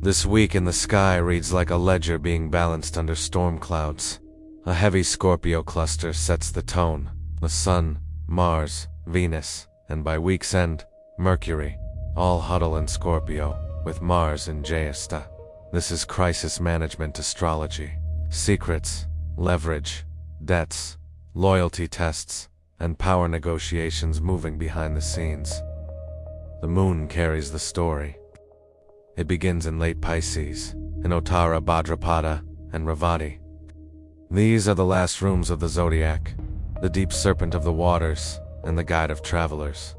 This week in the sky reads like a ledger being balanced under storm clouds. A heavy Scorpio cluster sets the tone. The Sun, Mars, Venus, and by week's end, Mercury, all huddle in Scorpio, with Mars in Jeyesta. This is crisis management astrology. Secrets, leverage, debts, loyalty tests, and power negotiations moving behind the scenes. The moon carries the story. It begins in late Pisces, in Uttara Bhadrapada and Revati. These are the last rooms of the zodiac, the deep serpent of the waters, and the guide of travelers.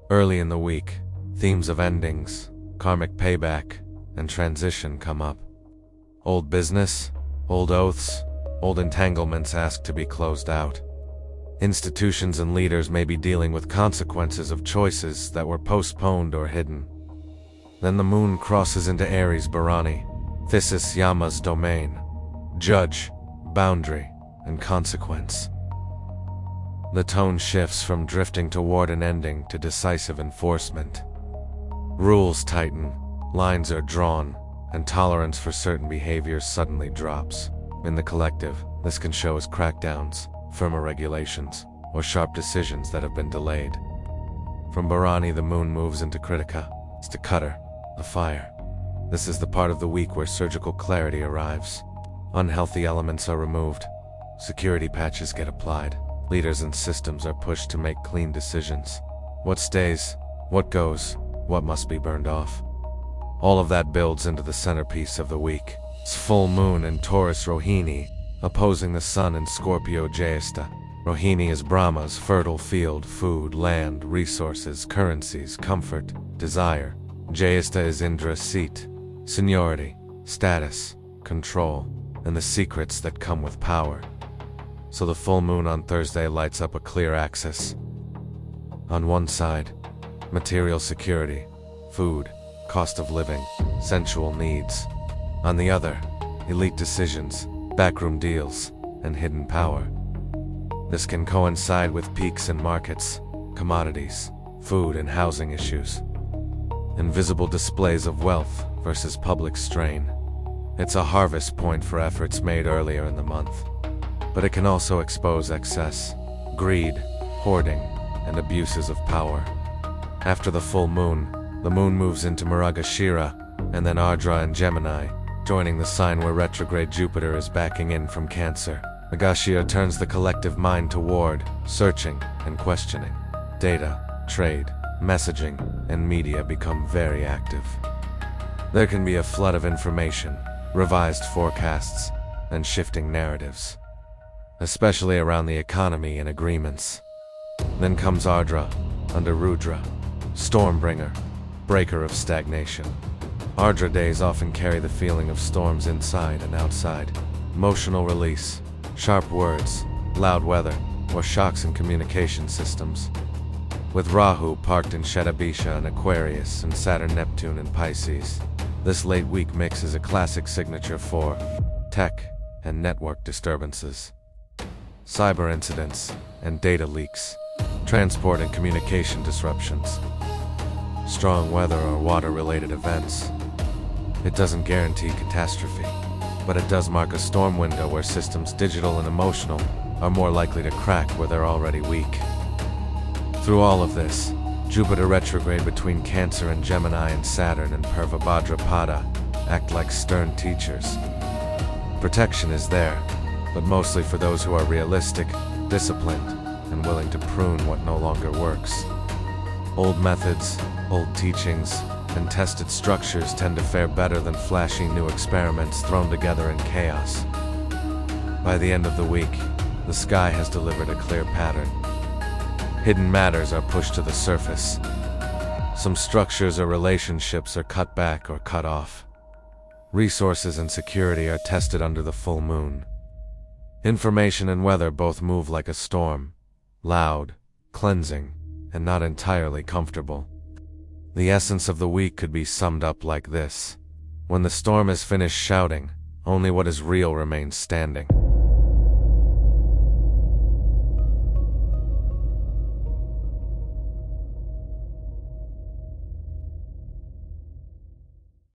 Early in the week, themes of endings, karmic payback, and transition come up. Old business, old oaths, old entanglements ask to be closed out. Institutions and leaders may be dealing with consequences of choices that were postponed or hidden. Then the moon crosses into Aries Bharani, Thysis Yama's domain, judge, boundary, and consequence. The tone shifts from drifting toward an ending to decisive enforcement. Rules tighten, lines are drawn, and tolerance for certain behaviors suddenly drops. In the collective, this can show as crackdowns, firmer regulations, or sharp decisions that have been delayed. From Bharani, the moon moves into Kritika, to Cutter, the fire. This is the part of the week where surgical clarity arrives. Unhealthy elements are removed. Security patches get applied. Leaders and systems are pushed to make clean decisions. What stays, what goes, what must be burned off. All of that builds into the centerpiece of the week. It's full moon in Taurus Rohini, opposing the sun in Scorpio Jeyesta. Rohini is Brahma's fertile field, food, land, resources, currencies, comfort, desire. Jeyesta is Indra's seat, seniority, status, control, and the secrets that come with power. So the full moon on Thursday lights up a clear axis. On one side, material security, food, cost of living, sensual needs. On the other, elite decisions, backroom deals, and hidden power. This can coincide with peaks in markets, commodities, food and housing issues. Invisible displays of wealth versus public strain. It's a harvest point for efforts made earlier in the month. But it can also expose excess, greed, hoarding, and abuses of power. After the full moon, the moon moves into Mrigashira, and then Ardra and Gemini, joining the sign where retrograde Jupiter is backing in from Cancer. Mrigashira turns the collective mind toward searching and questioning. Data, trade, messaging, and media become very active. There can be a flood of information, revised forecasts, and shifting narratives, especially around the economy and agreements. Then comes Ardra, under Rudra, stormbringer, breaker of stagnation. Ardra days often carry the feeling of storms inside and outside, emotional release, sharp words, loud weather, or shocks in communication systems. With Rahu parked in Shetabisha and Aquarius and Saturn-Neptune in Pisces, this late week mix is a classic signature for tech and network disturbances, cyber incidents and data leaks, transport and communication disruptions, strong weather or water-related events. It doesn't guarantee catastrophe, but it does mark a storm window where systems digital and emotional are more likely to crack where they're already weak. Through all of this, Jupiter retrograde between Cancer and Gemini and Saturn and Purva Bhadrapada act like stern teachers. Protection is there, but mostly for those who are realistic, disciplined, and willing to prune what no longer works. Old methods, old teachings, and tested structures tend to fare better than flashy new experiments thrown together in chaos. By the end of the week, the sky has delivered a clear pattern. Hidden matters are pushed to the surface. Some structures or relationships are cut back or cut off. Resources and security are tested under the full moon. Information and weather both move like a storm, loud, cleansing, and not entirely comfortable. The essence of the week could be summed up like this: when the storm is finished shouting, only what is real remains standing.